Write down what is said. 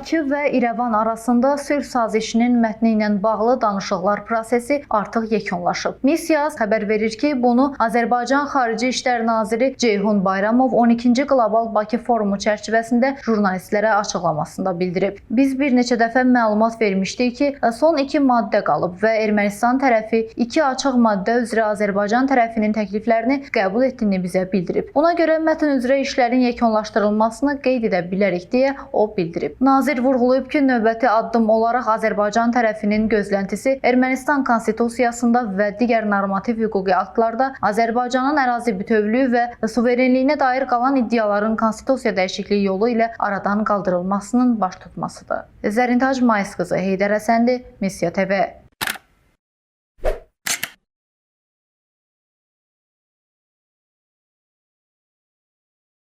Bakı və İrəvan arasında sülh sazişinin mətni ilə bağlı danışıqlar prosesi artıq yekunlaşıb. Missiya xəbər verir ki, bunu Azərbaycan Xarici İşlər Naziri Ceyhun Bayramov 12-ci Qlobal Bakı forumu çərçivəsində jurnalistlərə açıqlamasında bildirib. Biz bir neçə dəfə məlumat vermişdik ki, son 2 maddə qalıb və Ermənistan tərəfi 2 açıq maddə üzrə Azərbaycan tərəfinin təkliflərini qəbul etdiyini bizə bildirib. Buna görə mətn üzrə işlərin yekunlaşdırılmasını qeyd edə bilərik deyə o bildirib. Nazir vurğulayıb ki, növbəti addım olaraq Azərbaycan tərəfinin gözləntisi Ermənistan konstitusiyasında və digər normativ hüquqi aktlarda Azərbaycanın ərazi bütövlüyü və suverenliyinə dair qalan iddiaların konstitusiya dəyişikliyi yolu ilə aradan qaldırılmasının baş tutmasıdır. Zərintac Mayıs qızı, Heydər Həsənli, Missiya TV.